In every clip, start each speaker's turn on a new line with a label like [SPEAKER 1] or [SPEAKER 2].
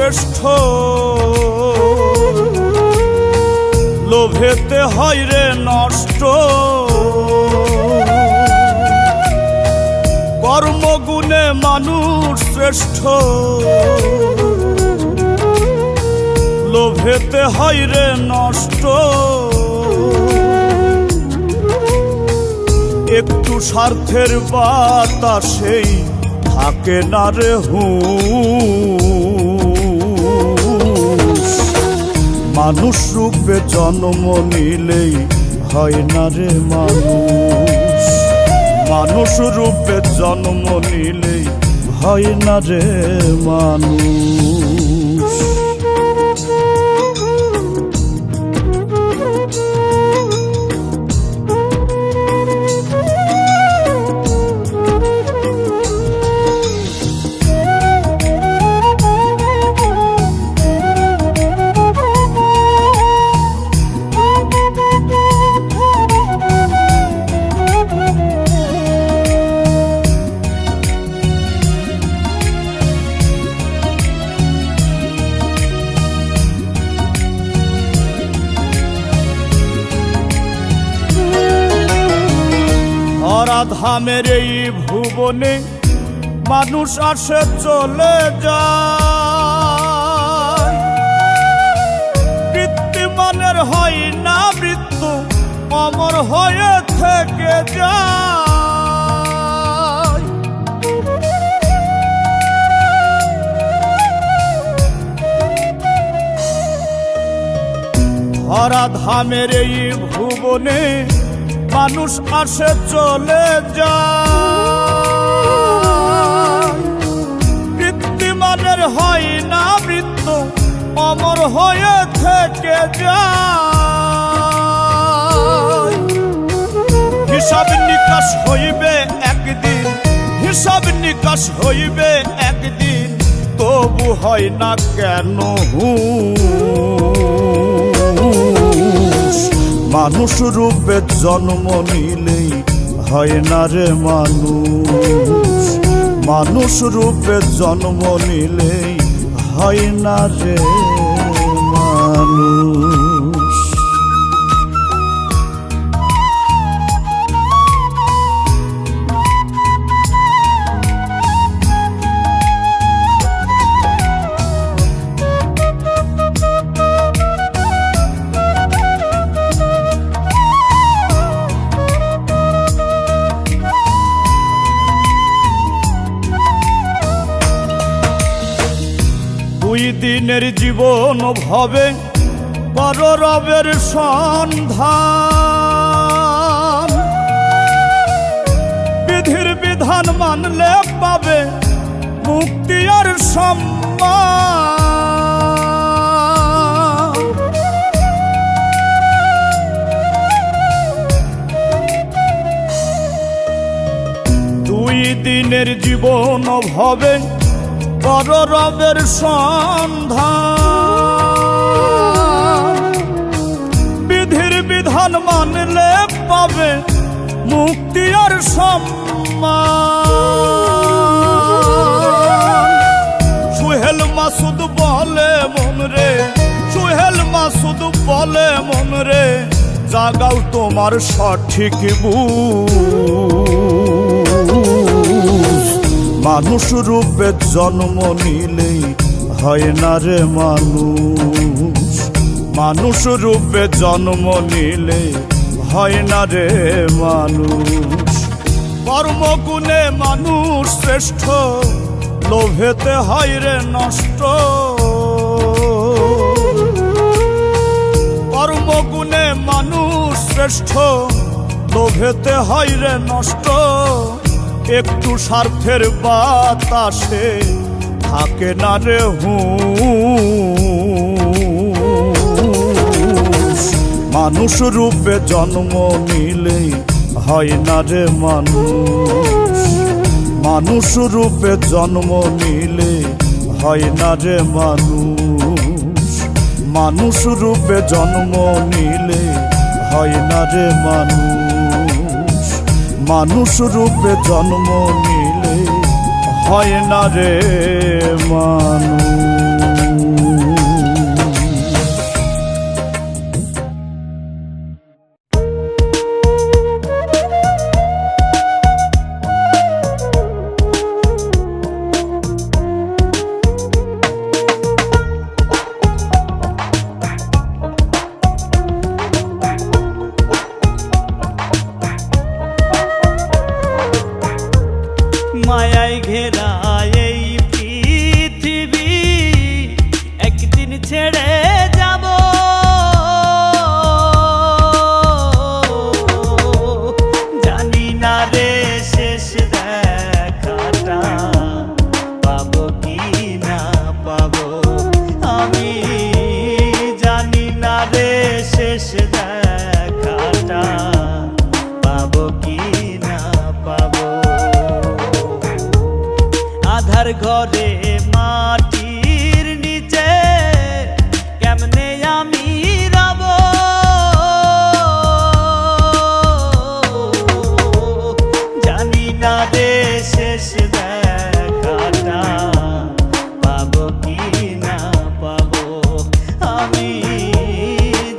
[SPEAKER 1] শ্রেষ্ঠ, লোভেতে হয় রে নষ্ট। কর্মগুণে মানুষ শ্রেষ্ঠ, লোভেতে হয় রে নষ্ট। একটু স্বার্থের বাতাসেই থাকে না রে হুঁশ। মানুষ রূপে জন্ম নিলেই হয় না রে মানুষ। মানুষ রূপে জন্ম নিলেই হয় না রে মানুষ। ধরাধামের এই ভুবনে মানুষ আসে চলে যায়। কৃত্রিমানের হয় না মৃত্যু, অমর হয়ে থেকে যায়। ধরাধামের এই ভুবনে মানুষ আসে চলে যায়। কৃত্রিমানের হয় না মৃত্যু, অমর হয়ে থেকে যায়। হিসাব নিকাশ হইবে একদিন, হিসাব নিকাশ হইবে একদিন, তবু হয় না কেন মানুষ রূপে জন্ম নিলেই হয় না রে মানুষ। মানুষ রূপে জন্ম নিলেই হয় না রে মানুষ। দুই দিনের জীবন ভবে পর রবের সন্ধান। বিধির বিধান মানলে পাবে মুক্তি আর সম্মান। দুই দিনের জীবন ভবে পর রবের সন্ধান। বিধির বিধান মানলে পাবে মুক্তি আর সম্মান। সুহেল মাসুদ বলে মন রে, সুহেল মাসুদ বলে মন রে, জাগাও তোমার সঠিক বুঝ। মানুষ রূপে জন্ম নিলেই হয় না রে মানুষ। মানুষ রূপে জন্ম নিলে হয় না রে মানুষ। কর্মগুণে মানুষ শ্রেষ্ঠ, লোভেতে হয় রে নষ্ট। কর্মগুণে মানুষ শ্রেষ্ঠ, লোভেতে হয় রে নষ্ট। একটু স্বার্থের বাতাসে থাকে না রে হুঁশ। মানুষ রূপে জন্ম নিলেই হয় না রে মানুষ। মানুষ রূপে জন্ম নিলে হয় না রে মানুষ। মানুষ রূপে জন্ম নিলে হয় না রে মানুষ। মানুষ রূপে জন্ম নিলে হয় না রে মানুষ।
[SPEAKER 2] ঘরে মাটির নিচে কেমনে আমি রব, জানি না রে শেষ দেখাটা পাবো কি না পাবো, আমি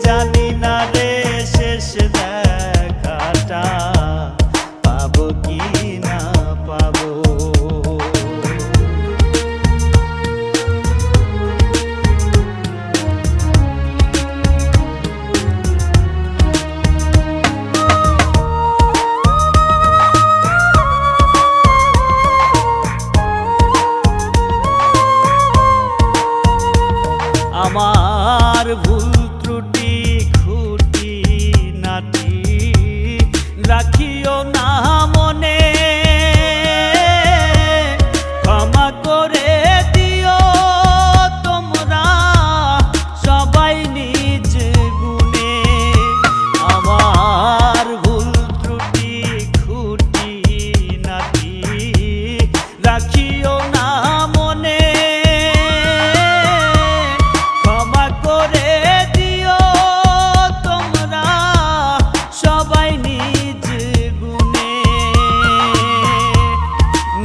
[SPEAKER 2] জানি না রে শেষ দেখাটা পাবো কি না পাবো। আমার ভুল ত্রুটি খুঁটি নাটি রাখিও না মনে, ক্ষমা করে দিও তোমরা সবাই নিজ গুণে। আমার ভুল ত্রুটি খুঁটি নাটি রাখিও না মনে, ক্ষমা করে দিও তোমরা সবাই নিজ গুণে।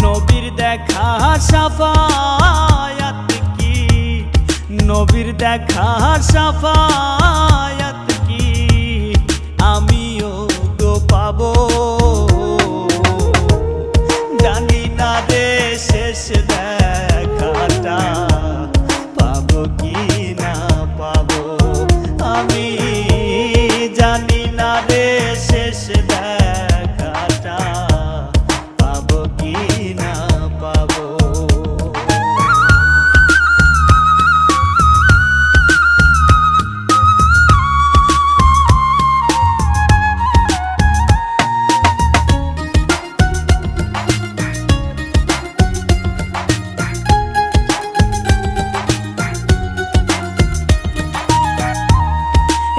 [SPEAKER 2] নবীর দেখা সাফায়াত কি, নবীর দেখা সাফায়াত কি আমিও গো পাবো, জানি না রে শেষ দেখাটা পাবো কি না পাবো, আমি জানি না রে শেষ দেখাটা পাবো কি না পাবো।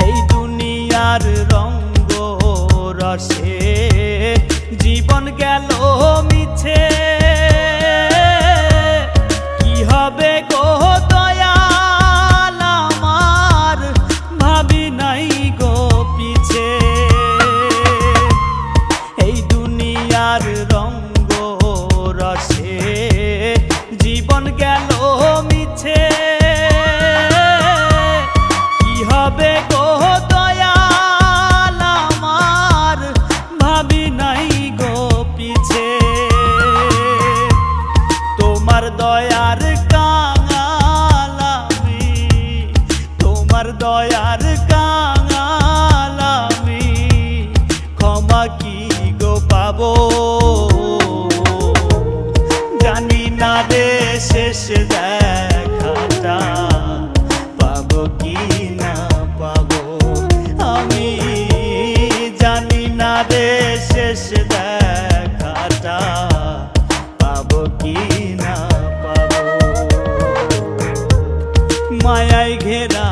[SPEAKER 2] এই দুনিয়ার রঙ্গ রসে জীবন গেল মিছে, কি হবে গো দয়াল আমার ভাবি নাই গো পিছে। এই দুনিয়ার রঙ্গ রসে জীবন গেল মিছে, কি হবে গো দয়াল আমার ভাবি নাই গো পিছে। তোমার দয়ার কাঙাল আমি, তোমার দয়ার কাঙাল আমি, ক্ষমা কি গো পাবো, জানি না রে শেষ দেখাটা পাবো কি না পাবো, আমি জানি না রে শেষ দেখাটা পাবো কি না পাবো। মায়ায় ঘেরা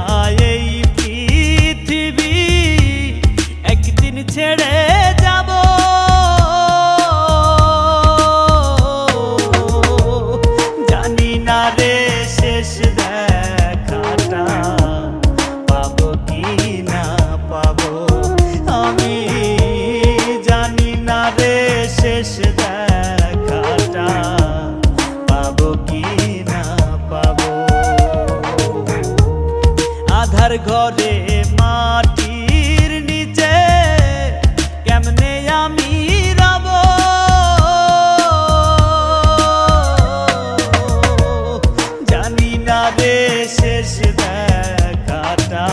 [SPEAKER 2] এই পৃথিবী একদিন ছেড়ে যাব, জানি না রে শেষ দেখাটা পাবো কি না পাবো, আমি জানি না রে শেষ দেখাটা পাবো কি না পাবো। আধার ঘরে মাটির নিচে কেমনে আমি রব, জানি না রে শেষ দেখাটা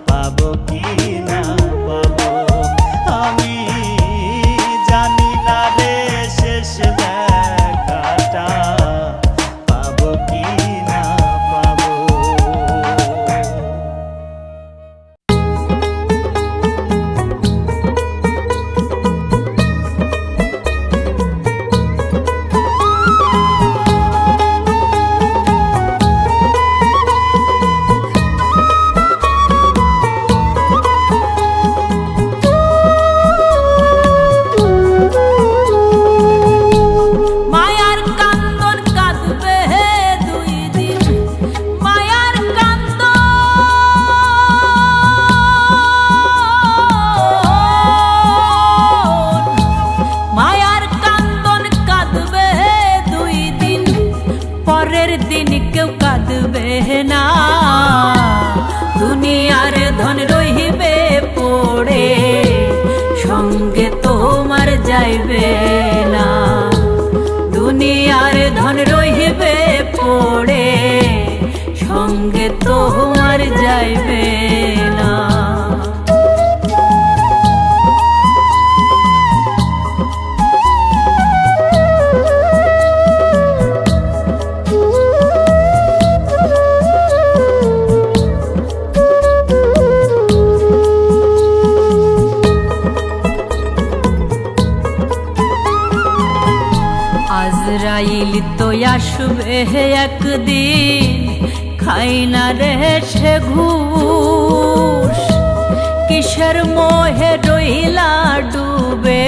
[SPEAKER 2] পাবো কি না পাবো, আমি জানি না রে শেষ দেখাটা পাবো কি না পাবো।
[SPEAKER 3] যাইবে না। আজরাইল তো আসবে একদিন, খাই না রে সে ঘুষ। কিসের মোহে রইলা ডুবে,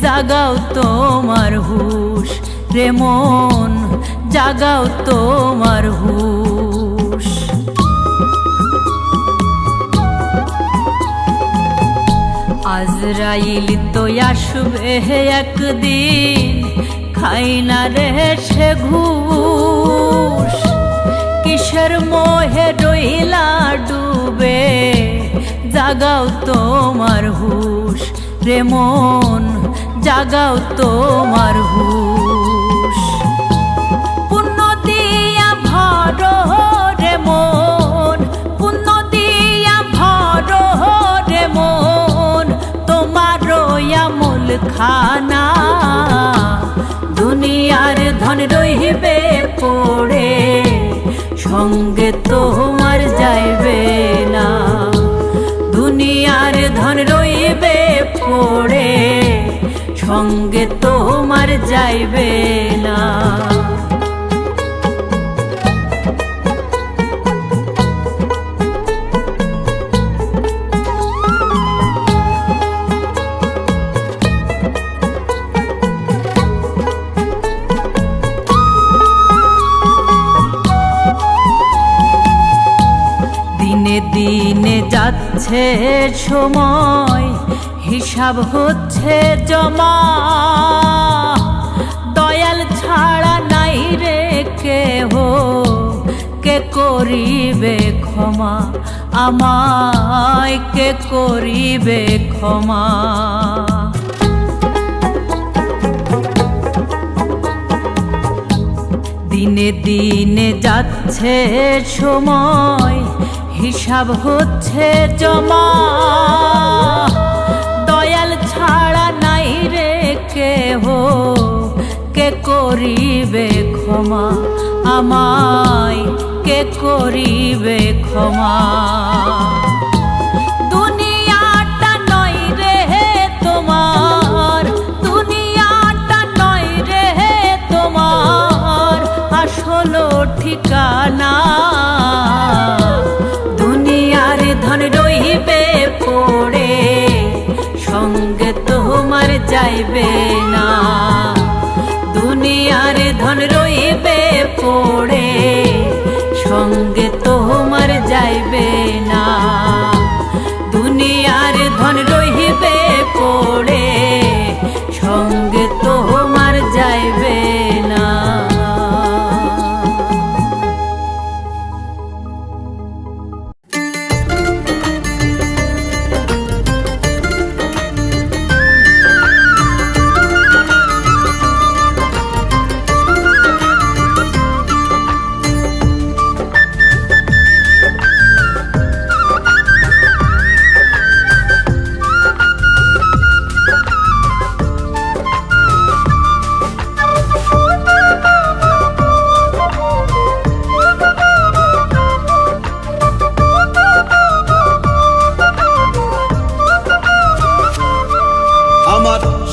[SPEAKER 3] জাগাও তোমার হুশ রে মন, জাগাও তোমার হুশ। আজরাইল তো আসবে একদিন, খাই না রে সে ঘুষ। কিসের মোহে রইলা ডুবে, জাগাও তোমার হুশ রে মন, জাগাও তোমার হুশ। পুণ্য দিয়া ভরো রে মন, পুণ্য দিয়া ভরো রে মন, তোমার আমল খানা। দুনিয়ার ধন রহিবে পড়ে, সঙ্গে তোমার যাইবে না। দুনিয়ার ধন রহিবে পড়ে, সঙ্গে তোমার যাইবে না। দিনে দিনে যাচ্ছে সময়, হিসাব হচ্ছে জমা। দয়াল ছাড়া নাই রে কেহ, কে করিবে ক্ষমা আমায়, কে করিবে ক্ষমা। দিনে দিনে যাচ্ছে সময়, হিসাব হচ্ছে জমা। দয়াল ছাড়া নাই রে কেহ, কে করিবে ক্ষমা আমায়, কে করিবে ক্ষমা। দুনিয়াটা নয় রে তোমার, দুনিয়াটা নয় রে তোমার আসল ঠিকানা। দুনিয়ার ধন রহিবে পড়ে, সঙ্গে তোমার যাইবে না। দুনিয়ার ধন রহিবে পড়ে, সঙ্গে তোমার যাইবে না। দুনিয়ার ধন রহিবে পড়ে, সঙ্গে তোমার যাইবে না।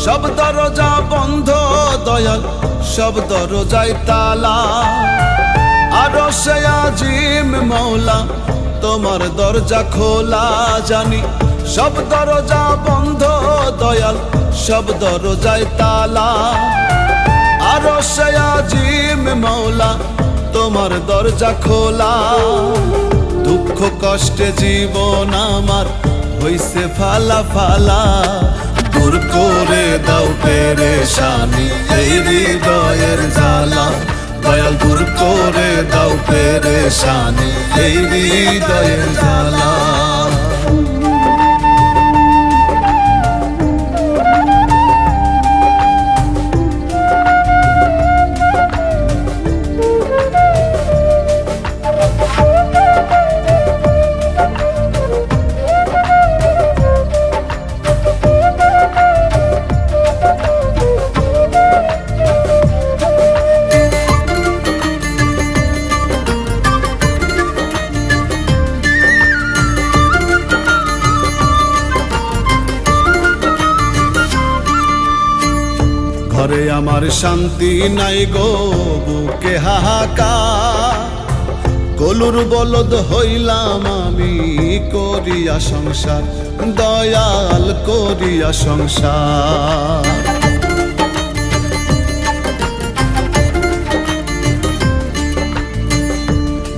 [SPEAKER 1] সব দরজা বন্ধ দয়াল, সব দরজায় তালা। আরো সে আজিম মৌলা, তোমার দরজা খোলা জানি। সব দরজা বন্ধ দয়াল, সব দরজায় তালা। আরো সে আজিম মৌলা, তোমার দরজা খোলা। দুঃখ কষ্টে জীবন আমার হইছে ফালা ফালা। দূর করে দাও পেরেশানি এই হৃদয়ের জ্বালা। দয়াল দূর করে দাও পেরেশানি এই হৃদয়ের জ্বালা। ঘরে আমার শান্তি নাই গো, বুকে হাহাকার। গলুর বলদ হইলাম আমি, করিয়া সংসার দয়াল করিয়া সংসার।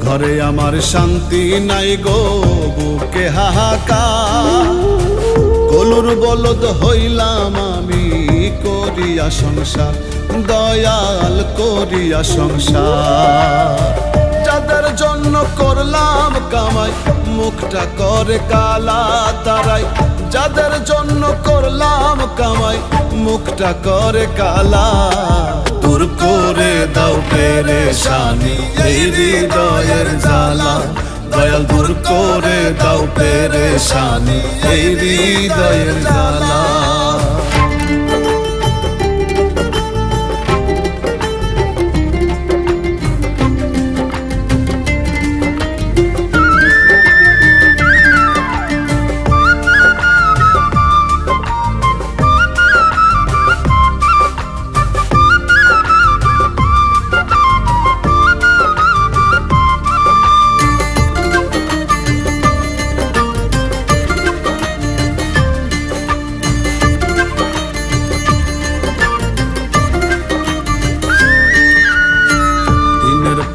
[SPEAKER 1] ঘরে আমার শান্তি নাই গো, বুকে হাহাকার। গলুর বলদ হইলাম আমি, করিয়া সংসার দয়াল করিয়া সংসার। যাদের জন্য করলাম কামাই, মুখটা করে কালা তারাই। যাদের জন্য করলাম কামাই, মুখটা করে কালা। দূর করে দাও পেরেশানি এই হৃদয়ের জ্বালা, দয়াল দূর করে দাও পেরেশানি এই হৃদয়ের জ্বালা।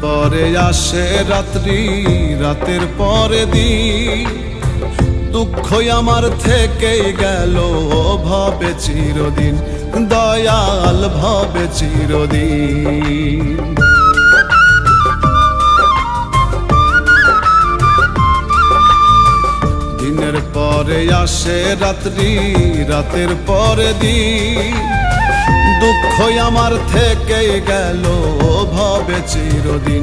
[SPEAKER 1] পরে আসে রাত্রি, রাতের পরে দিন। দুঃখই আমার থেকেই গেল ভবে চিরদিন, দয়াল ভবে চিরদিন। দিনের পরে আসে রাত্রি, রাতের পরে দিন। দুঃখই আমার থেকেই গেল ভবে চিরদিন,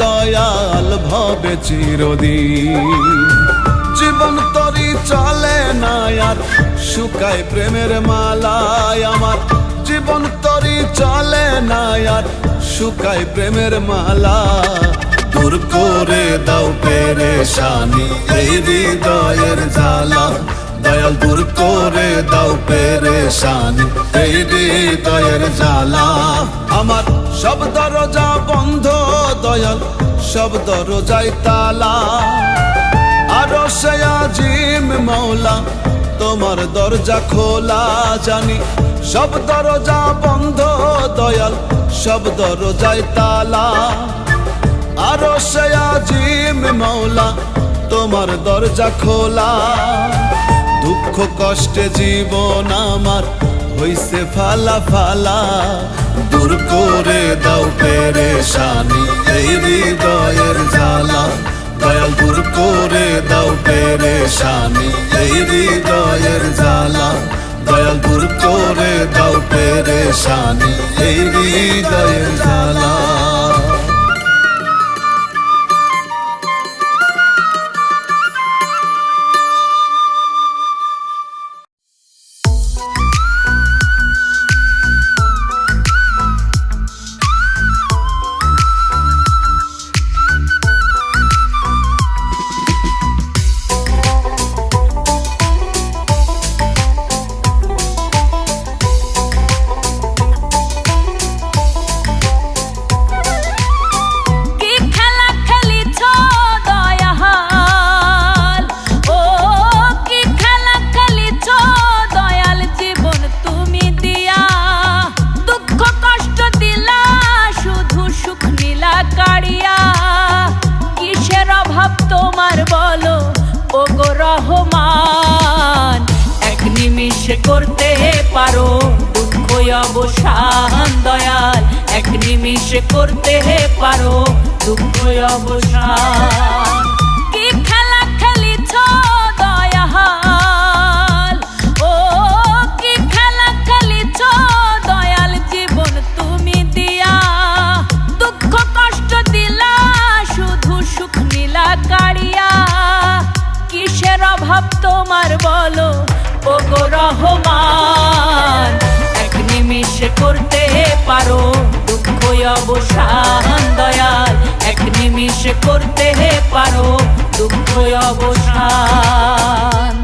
[SPEAKER 1] দয়াল ভবে চিরদিন। জীবন তরি চলে না আর, শুকায় প্রেমের মালায় আমার। জীবন তরি চলে না আর, শুকায় প্রেমের মালা। দূর করে দাও পেরেশানি এই হৃদয়ের জ্বালা, দয়াল দূর করে দাও পেরেশানি এই হৃদয়ের জ্বালা। আমার সব দরজা বন্ধ দয়াল, সব দরজায় তালা। আরো সে আজিম মৌলা, তোমার দরজা খোলা জানি। সব দরজা বন্ধ দয়াল, সব দরজায় তালা। আরো সে আজিম মৌলা, তোমার দরজা খোলা। দুঃখ কষ্টে জীবন আমার হইছে ফালা ফালা। দূর করে দাও পেরেশানি এই হৃদয়ের জ্বালা, দয়াল দূর করে দাও পেরেশানি এই হৃদয়ের জ্বালা, দয়াল দূর করে দাও পেরেশানি এই হৃদয়ের জ্বালা। রহমান, এক নিমিষে করতে পারো দুঃখ অবসান দয়াল, এক নিমিষে করতে পারো দুঃখ অবসান। কি খেলা খেলিছ দয়াল, ও কি খেলা খেলিছ দয়াল, জীবন তুমি দিয়া দুঃখ কষ্ট দিলা, শুধু সুখ নীলা কাড়িয়া। কিসের অভাব তোমার বলো ওগো রহমান, এক নিমিষে করতে পারো দুঃখ অবসান দয়াল, এক নিমিষে করতে পারো দুঃখ অবসান।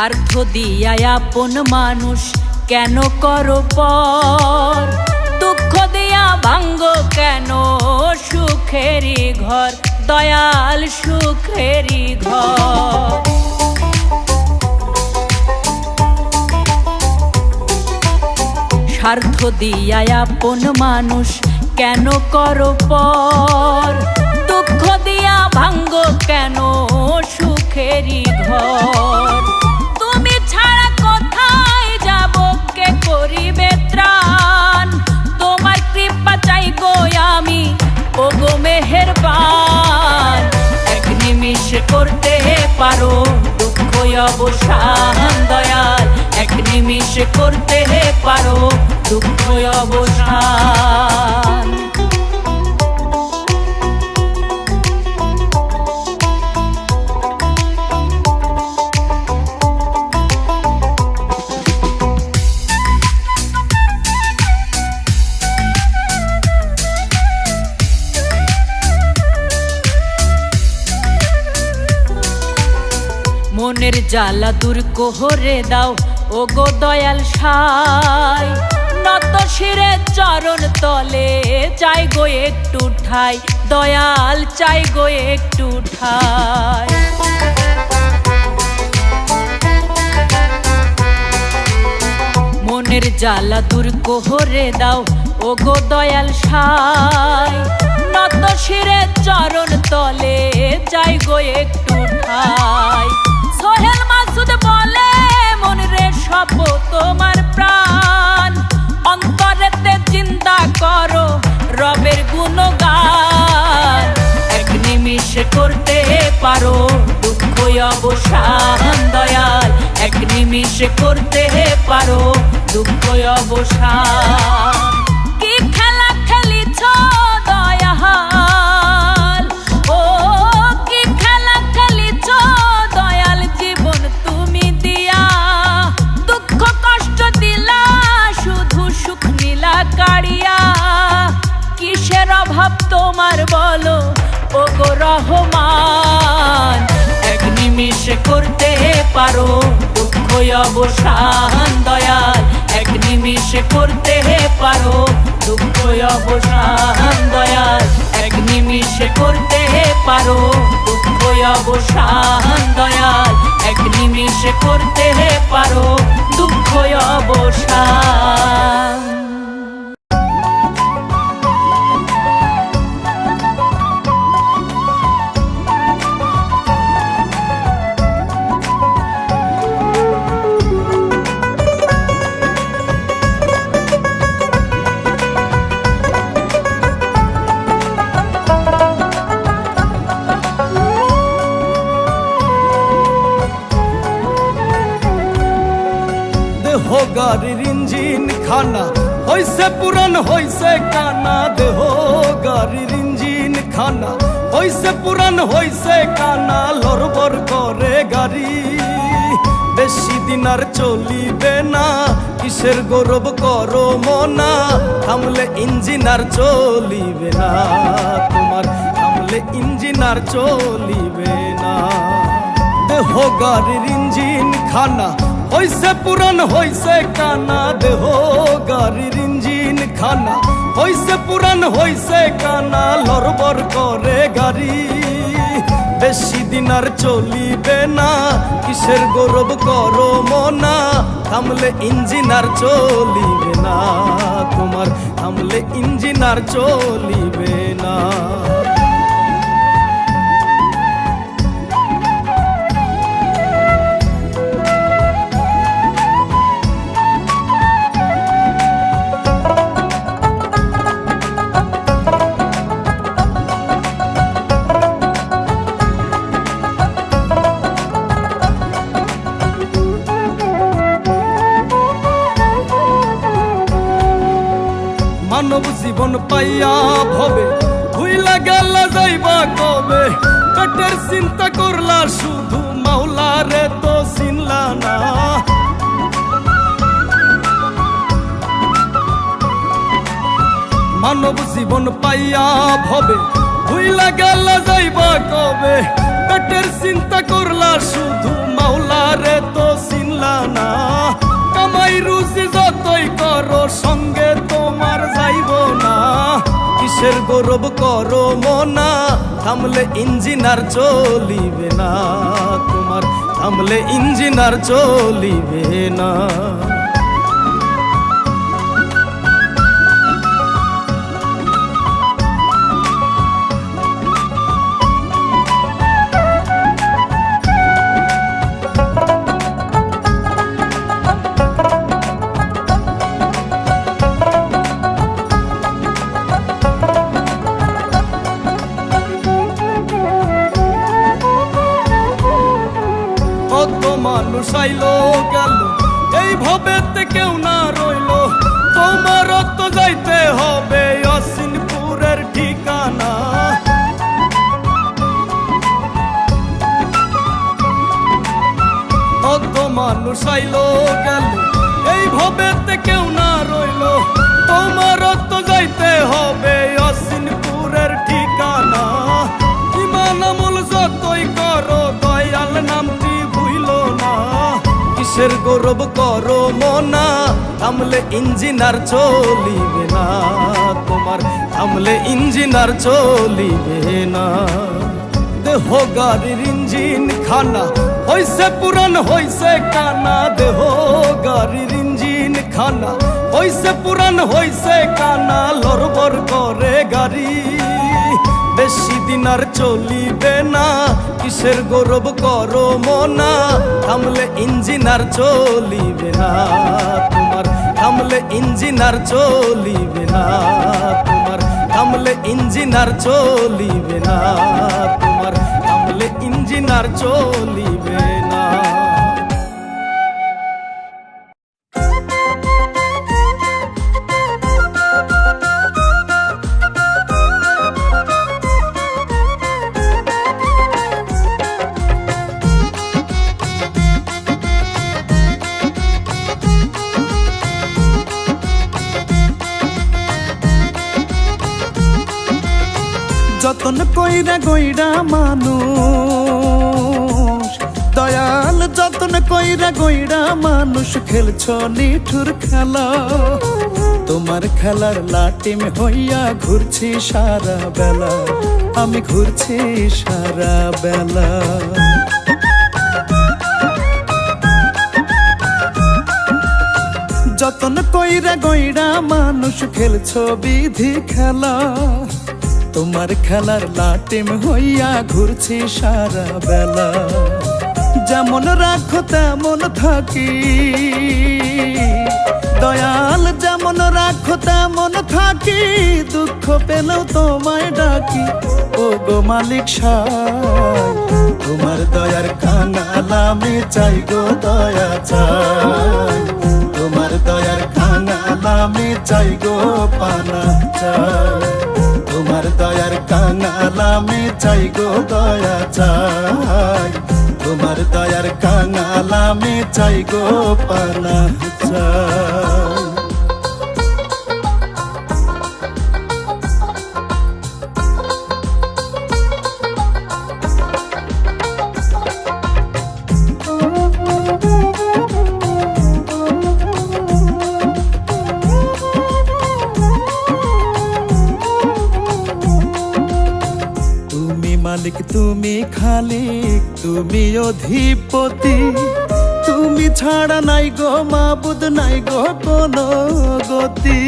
[SPEAKER 1] স্বার্থ দিয়া আপন মানুষ কেন করো পর, দুঃখ দিয়া ভাঙ্গ কেন সুখেরই ঘর, দয়াল সুখেরই ঘর। স্বার্থ দিয়া আপন মানুষ কেন করো পর, দুঃখ দিয়া ভাঙ্গ কেন সুখেরই ঘর। তুমি ছাড়া কোথায় যাব, কে করিবে ত্রাণ, তোমার কৃপা চাই গো আমি ওগো মেহেরবান। এক নিমিষে করতে পারো দুঃখ অবসান দয়াল, এক নিমিষে করতে পারো দুঃখ অবসান। মনের জ্বালা দূর কোহরে দাও ওগো দয়াল সাই, নত শিরে চরণ তলে চাই গো একটু ঠাই, দয়াল চাই গো একটু ঠাই। মনের জ্বালা দূর কোহরে দাও ওগো দয়াল সাই, নত শিরে চরণ তলে চাই গো একটু ঠাই। সোহেল মাসুদ বলে মন রে সব তোমার প্রাণ, অন্তরেতে চিন্তা করো রবের গুণগান। এক নিমিষে করতে পারো দুঃখ অবসান দয়াল, এক নিমিষে করতে পারো দুঃখ অবসান। কি খেলা খেলিছ দয়াল, ও কি খেলা খেলিছ দয়াল জীবন তুমি দিয়া, দুঃখ কষ্ট দিলা শুধু সুখ নীলা কাড়িয়া। কিসের অভাব তোমার বলো ওগো রহমান, এক নিমিষে করতে পারো দুঃখ অবসান দয়াল, এক নিমিষে করতে পারো দুঃখ অবসান দয়াল, এক নিমিষে করতে পারো দুঃখ অবসান দয়াল, এক নিমিষে করতে পারো দুঃখ অবসান।
[SPEAKER 2] গাড়ির ইঞ্জিন খানা হইছে পুরান হইছে কানা, দেহ গাড়ির ইঞ্জিন খানা হইছে পুরান হইছে কানা, লড়বড় করে গাড়ি বেশি দিন আর চলিবে না, কিসের গৌরব করো মনা, থামলে ইঞ্জিন আর চলিবে না তোমার, থামলে ইঞ্জিন আর চলিবে না। দেহ গাড়ির ইঞ্জিন খানা হইছে পুরান হইছে কানা, দেহ গাড়ির ইঞ্জিন খানা হইছে পুরান হইছে কানা, লড়বড় করে গাড়ি বেশি দিন আর চলিবে না, কিসের গৌরব করো মনা, থামলে ইঞ্জিন আর চলিবে না তোমার, থামলে ইঞ্জিন আর চলিবে না। মানব জীবন পাইয়া ভবে ভুইলা গেল যাইবা কবে, পেটের চিন্তা করলা শুধু মাওলা রে তো চিনলা না। মানব জীবন পাইয়া ভবে ভুইলা গেল যাইবা কবে, পেটের চিন্তা করলা শুধু মাওলা রে তো চিনলা মানলা না। কামাই রুজি যতই করো সঙ্গে তোমার যাইব না। কিসের গৌরব করো মনা, থামলে ইঞ্জিন আর চলিবে না তোমার, থামলে ইঞ্জিন আর চলিবে না। মানুষ আইলো গেল এইভাবে কেউ না রইলো, তোমার তো যাইতে হবে অসিনপুরের ঠিকানা। কত মানুষ আইলো গেল এইভাবে কেউ না রইলো, তোমার তো যাইতে হবে অসিনপুরের ঠিকানা। ইমান আমল যতই করো দয়াল নামটি কিসের গৌরব করো মনা, থামলে ইঞ্জিন আর চলিবে না তোমার, থামলে ইঞ্জিন আর চলিবে না। দেহ গাড়ির ইঞ্জিন খানা হইছে পুরান হইছে কানা, দেহ গাড়ির ইঞ্জিন খানা হইছে পুরান হইছে কানা। লড়বড় করে গাড়ি বেশি দিন আর চলিবে না, কিসের গৌরব করো মনা, থামলে ইঞ্জিন আর চলিবে না তোমার, থামলে ইঞ্জিন আর চলিবে না তোমার, থামলে ইঞ্জিন আর চলিবে না তোমার, থামলে ইঞ্জিন আর চলিবে না।
[SPEAKER 4] যতন কইরা গইরা মানুষ দয়াল, যতন কইরা গইরা মানুষ খেলছ নিঠুর খেলা। তোমার খেলার লাটিম হইয়া ঘুরছি সারা বেলা, আমি ঘুরছি সারা বেলা। যতন কইরা গইরা মানুষ খেলছ বিধি খেলা, তোমার খেলার লাটিম হইয়া ঘুরছি সারা বেলা। যেমন রাখো তেমন থাকি দয়াল, যেমন রাখো তেমন থাকি, দুঃখ পেলেও তোমায় ডাকি। ও গো মালিক সাই, তোমার দয়ার কাঙাল আমি চাই গো দয়া চাই, তোমার দয়ার কাঙাল আমি চাই গো পানা চাই, তোমার দয়ার কাঙাল আমি চাই গো দয়া চাই, তোমার দয়ার কাঙাল আমি চাই গো পানা চাই। মালিক তুমি খালিক তুমি অধিপতি, তুমি ছাড়া নাই গো মাবুদ নাই গো কোনো গতি।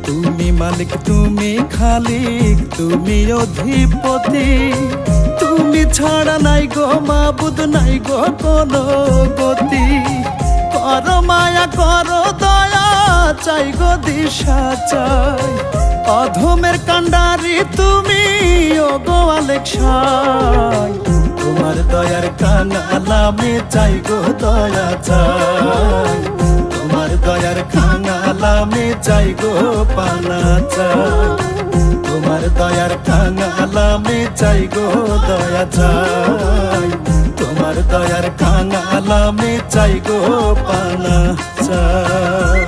[SPEAKER 4] তুমি মালিক তুমি খালিক তুমি অধিপতি, তুমি ছাড়া নাই গো মাবুদ নাই গো কোনো গতি। করো মায়া করো দয়া চাই গো দিশা চাই, অধমের কান্ডারি তুমি ও গো আলেক সাই, তোমার দয়ার কাঙাল আমি চাই গো দয়া চাই, তোমার দয়ার কাঙাল আমি চাই গো পানা চাই, তোমার দয়ার কাঙাল আমি চাই গো দয়া চাই, তোমার দয়ার কাঙাল আমি চাই গো পানা চাই।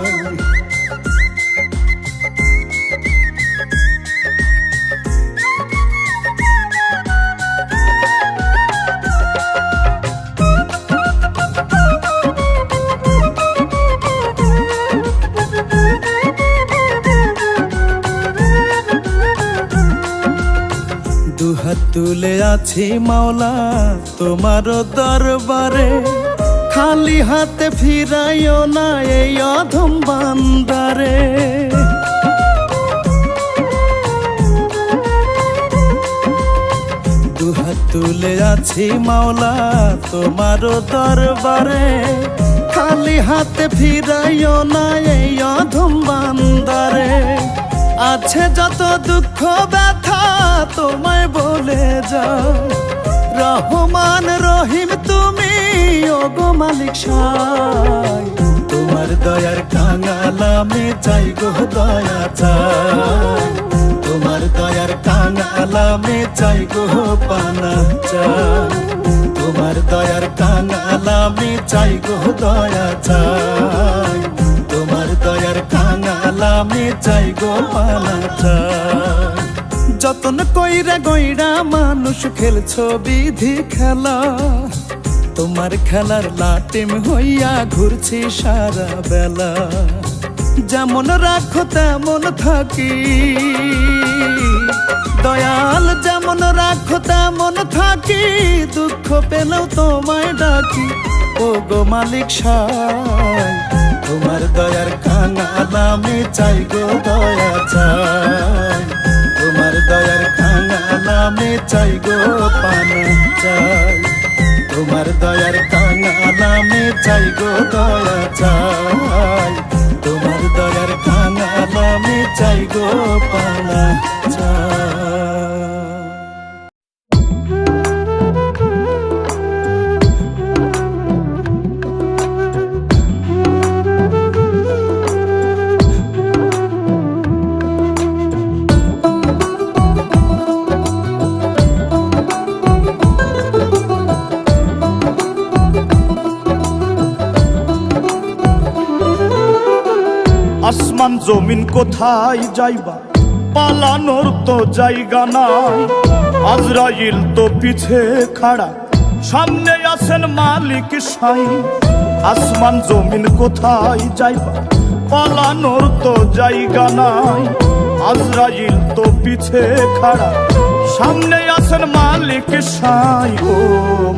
[SPEAKER 4] দুহাত তুলে আছি মাওলা তোমার দরবারে, খালি হাতে ফিরাইও না এই অধম বান্দারে। দুহাত তুলে আছি মাওলা তোমার দরবারে, খালি হাতে ফিরাইও না এই অধম বান্দারে। আছে যত দুঃখ ব্যথা তোমায় বলে যাও, রহমান রহিম তুমি ওগো মালিক সাই। তোমার দয়ার কাঙাল আমি চাই গো দয়া চাই, তোমার দয়ার কাঙাল আমি চাই গো পানা চাই, তোমার দয়ার কাঙাল আমি চাই গো দয়া চাই, তোমার দয়ার কাঙাল আমি চাই গো পানা চাই। যতন কইরা গইরা মানুষ খেলছো বিধি খেলা, তোমার খেলার লাটিম হইয়া ঘুরছি সারা বেলা। যেমন রাখো তেমন থাকি দয়াল, যেমন রাখো তেমন থাকি, দুঃখ পেলেও তোমায় ডাকি ও গো মালিক সাই। তোমার দয়ার কাঙাল আমি চাই গো দয়া চাই, তোমার দয়ার কাঙাল আমি চাই গো পানা চাই, তোমার দয়ার কাঙাল আমি চাই গো দয়া চাই, তোমার দয়ার কাঙাল আমি চাই গো পানা চাই।
[SPEAKER 2] আসমান জমিন কোথায় যাইবা, পালানোর তো জায়গা নাই, আজরাইল তো পিছে খাড়া, সামনে আছেন মালিক সাই। আসমান জমিন কোথায় যাইবা, পালানোর তো জায়গা নাই, আজরাইল তো পিছে খাড়া, সামনে আছেন মালিক সাই। ও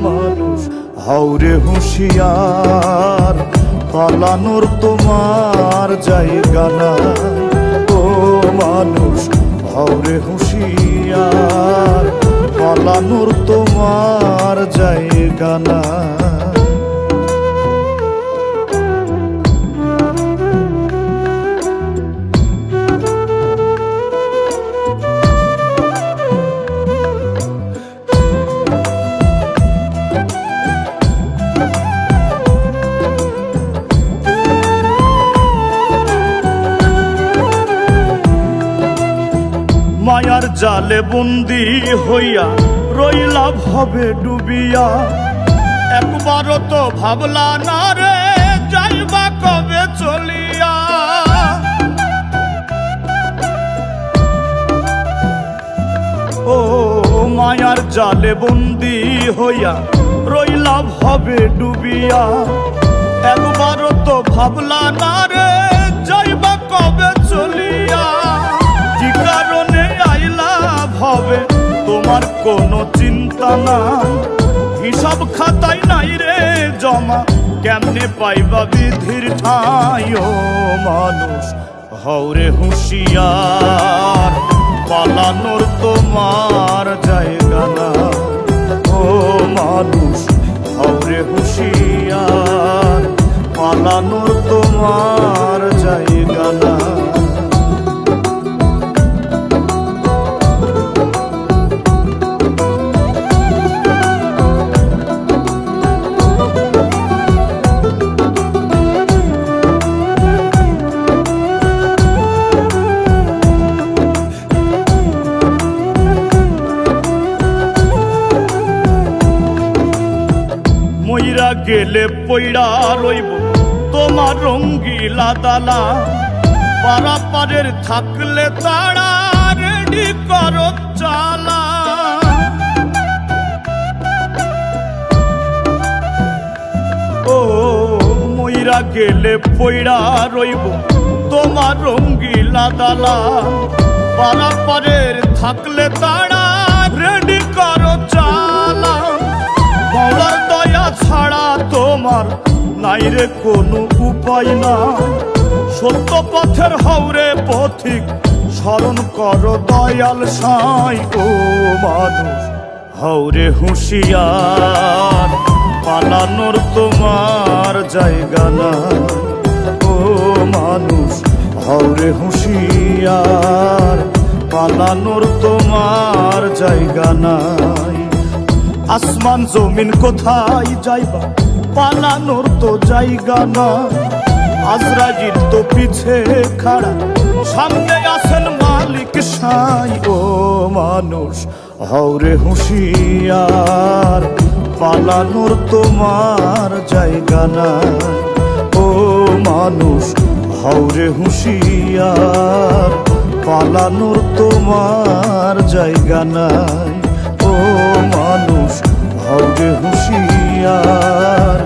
[SPEAKER 2] মানুষ হাওরে হুঁশিয়ার, পালানোর তোমার জায়গা নাই, ও মানুষ হাওরে হুঁশিয়ার, পালানোর তোমার জায়গা নাই। মায়ার জালে বন্দি হইয়া রইলা ভবে ডুবিয়া, একবারও তো ভাবলা না রে যাইবা কবে চলিয়া। ও মায়ার জালে বন্দি হইয়া রইলা ভবে ডুবিয়া, একবারও তো ভাবলা না রে যাইবা কবে চলিয়া। কি কারণে আইলা ভবে তোমার কোনো চিন্তা নাই, হিসাব খাতাই নাই রে জমা, কেমনে পাইবা বিধির ঠাই। ও মানুষ হাওরে হুঁশিয়ার, পালানোর তোমার জায়গা নাই, ও মানুষ হাওরে হুঁশিয়ার, পালানোর তোমার জায়গা নাই। মইরা গেলে পইড়া রইব তোমার রঙ্গিলা দালা, পারাপারের থাকলে তারা রেডি করো চালা। ও মইরা গেলে পইড়া রইব তোমার রঙ্গিলা দালা, পারাপারের থাকলে তারা রেডি
[SPEAKER 4] জালাম। মাওলার দয়া ছাড়া তোমার নাই রে কোনো উপায় না। সত্য পথের হওরে পথিক স্মরণ করো দয়াল সাই। ও মানুষ হওরে হুঁশিয়ার, পালানোর তোমার জায়গা না। ও মানুষ হওরে হুঁশিয়ার, পালানোর তোমার জায়গা নাই। আসমান জমিন কোথায় যাইবা, পালানোর তো জায়গা না। আজরাইল তো পিছে খাড়া, সামনে আছেন মালিক সাই। ও মানুষ হওরে হুঁশিয়ার, পালানোর তোমার জায়গা নাই। ও মানুষ হওরে হুঁশিয়ার, পালানোর তোমার জায়গা নাই। ও মানুষ হওরে হুঁশিয়ার,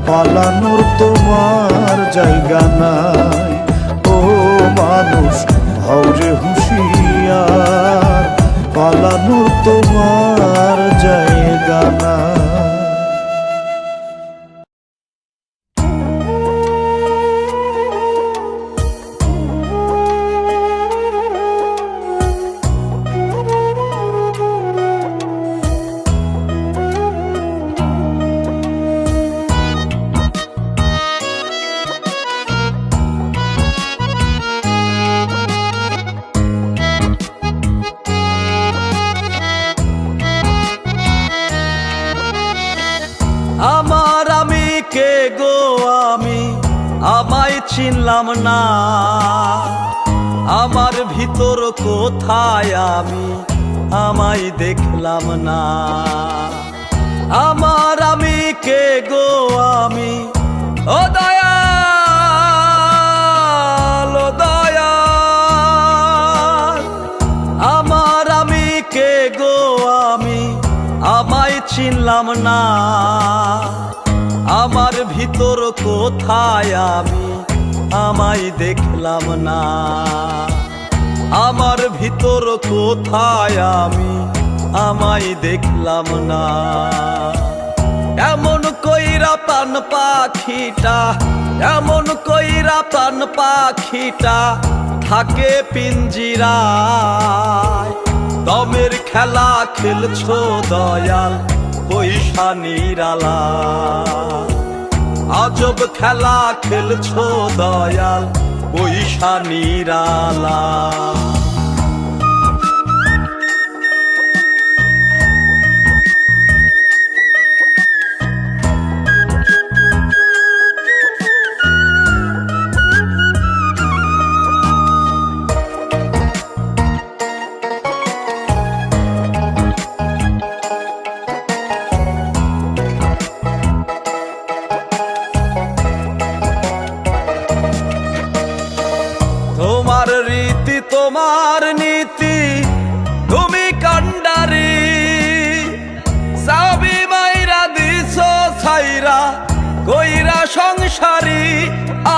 [SPEAKER 4] পালানোর তোমার জায়গা নাই। ও মানুষ হওরে হুঁশিয়ার, পালানোর তোমার জায়গা নাই।
[SPEAKER 2] আমার আমি কে গো আমি, আমায় চিনলাম না। আমার ভিতর কোথায় আমি, আমায় দেখলাম না। আমার আমি কে গো আমি, ও দয়াল ও দয়াল। আমার আমি কে গো আমি, আমায় চিনলাম না। আমার ভিতর কোথায় আমি, আমায় দেখলাম না। আমার ভিতর কোথায় আমি, আমায় দেখলাম না। এমন কইরা প্রাণ পাখিটা, এমন কইরা প্রাণ পাখিটা থাকে পিঞ্জিরায়। দমের খেলা খেলছো দয়াল পয়সা নিরালা। আজব খেলা খেলছো দয়াল পয়সা নিরালা। তোমার রীতি তোমার নীতি, তুমি কান্ডারি। সাবি মাইরা দিছো ছাইরা, কইরা সংসারী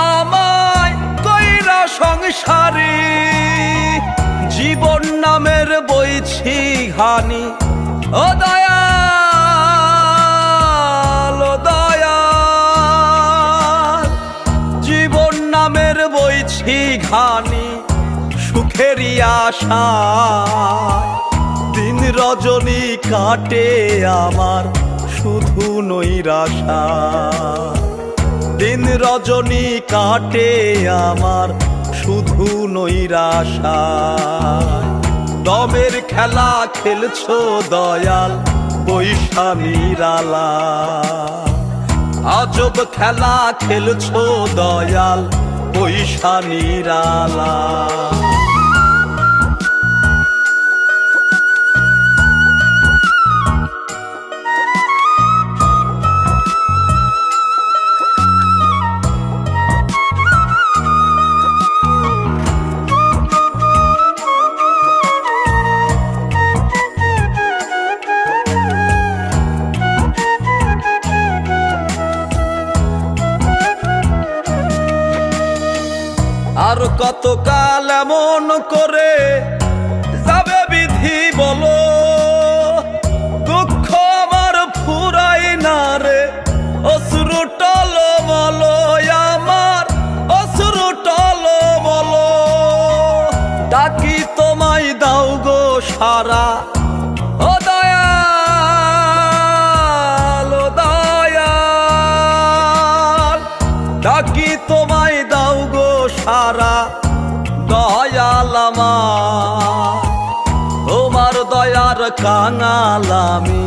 [SPEAKER 2] আমায়, কইরা সংসারী। জীবন নামের বইছি ঘানি, ও দয়াল ও দয়াল। জীবন নামের বইছি ঘানি, সুখেরই আশা। দিন রজনী কাটে আমার শুধু নৈরাশা। দিন রজনী কাটে আমার শুধু নৈরাশা। দমের খেলা খেলছো দয়াল পয়সা নিরালা। আজব খেলা খেলছো দয়াল পয়সা নিরালা। আর কতকাল এমন করে যাবে বিধি বলো। দুঃখ সারা। ও দয়াল, ও দয়াল, ডাকি তোমায় দাও গো সারা। দয়াল আমার, তোমার দয়ার কাঙাল আমি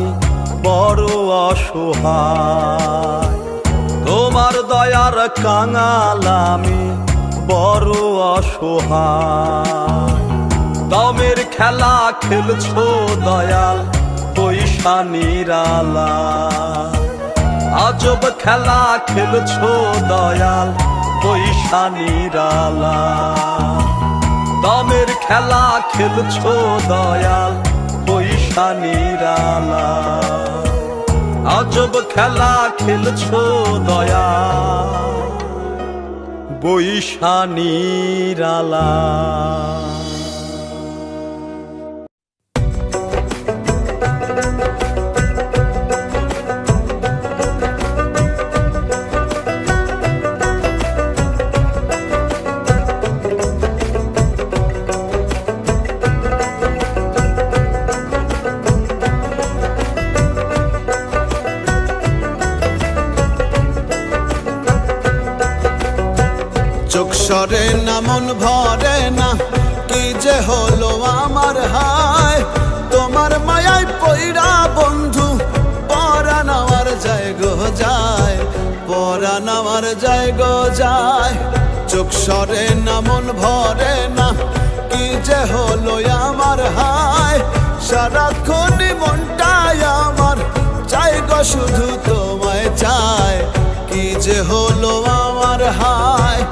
[SPEAKER 2] বড় অসহায়। তোমার দয়ার কাঙাল আমি বড় অসহায়। দমের খেলা খেলছো দয়াল পয়সা নিরালা। আজব খেলা খেলছো দয়াল পয়সা নিরালা। দমের খেলা খেলছো দয়াল পয়সা নিরালা। আজব খেলা খেলছো দয়াল পয়সা নিরালা।
[SPEAKER 4] চোখ সরে না মন ভরে না, কি যে হলো আমার হায়। তোমার মায়ায় পইরা বন্ধু পরাণ আমার যায় গো যায়, পরাণ আমার যায় গো যায়। চোখ সরে না মন ভরে না, কি যে হলো আমার হায়। সারাক্ষণ মনটাই আমার চাই গো শুধু তোমায় চায়, কি যে হলো আমার হায়।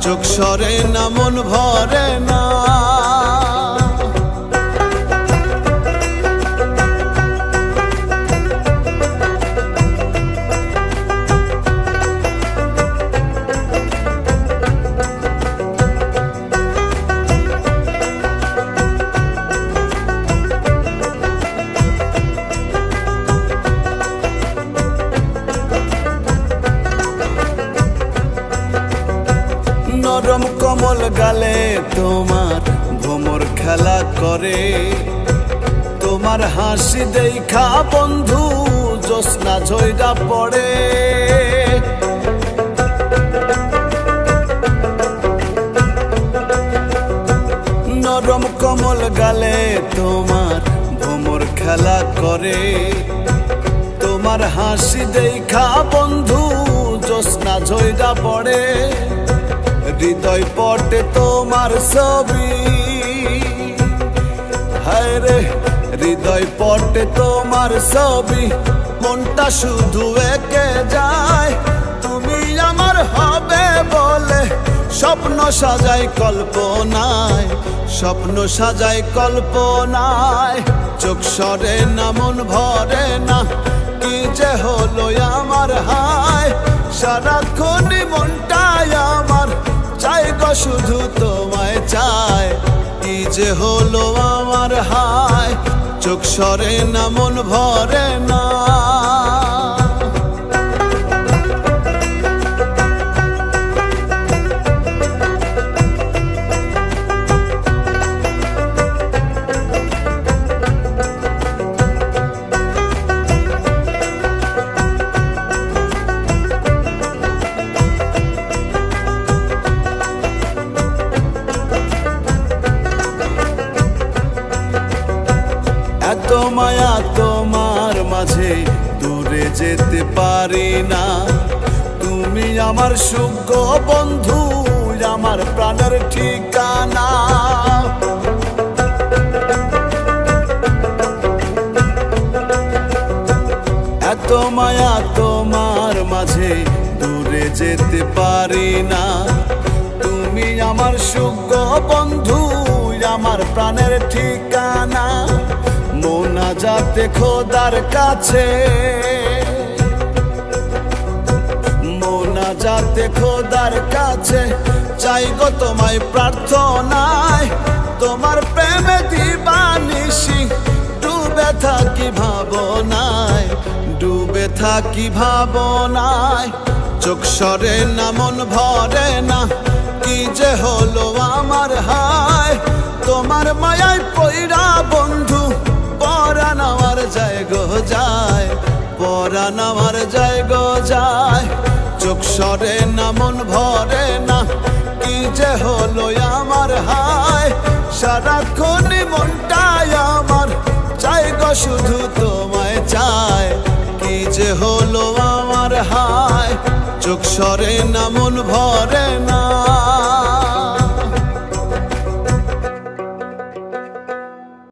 [SPEAKER 4] চোখ সরে না মন ভরে না। নরম কমল গালে তোমার ভ্রমর খেলা করে। তোমার হাসি দেখা বন্ধু জ্যোৎস্না ঝইরা পড়ে। নরম কমল গালে তোমার ভ্রমর খেলা করে। তোমার হাসি দেখা বন্ধু জ্যোৎস্না ঝইরা পড়ে। হৃদয় পটে তোমার ছবি, হায় রে হৃদয় পটে তোমার ছবি। মনটা শুধু একে যায়, তুমি আমার হবে বলে স্বপ্ন সাজাই কল্পনায়, স্বপ্ন সাজাই কল্পনায়। চোখ সরে না মন ভরে না, কি যে হলো আমার হায়। সারাক্ষণ মনটাই আমার চাই গো শুধু তোমায় চায়, কি যে হলো আমার হায়। চোখ সরে না মন ভরে না। এত মায়া তোমার মাঝে দূরে যেতে পারি না। তুমি আমার সুখ গো বন্ধু, আমার প্রাণের ঠিকানা। এত মায়া তোমার মাঝে দূরে যেতে পারি না। তুমি আমার সুখ গো বন্ধু, আমার প্রাণের ঠিকানা। মোনাজাতে খোদার কাছে, মোনাজাতে খোদার কাছে চাই গো তোমায় প্রার্থনায়। তোমার প্রেমে দিবানিশি ডুবে থাকি ভাবনায়, ডুবে থাকি ভাবনায়। চোখ সরে না মন ভরে না, কি যে হলো আমার হায়। তোমার মায়ায় পইরা বন্ধু পরাণ আমার যায় গো যায়, চোখ সরে না মন ভরে না, কি যে হলো আমার হায়। সারাক্ষণ মনটাই আমার চাই গো শুধু তোমায় চায়, কি যে হলো আমার হায়। চোখ সরে না মন ভরে না,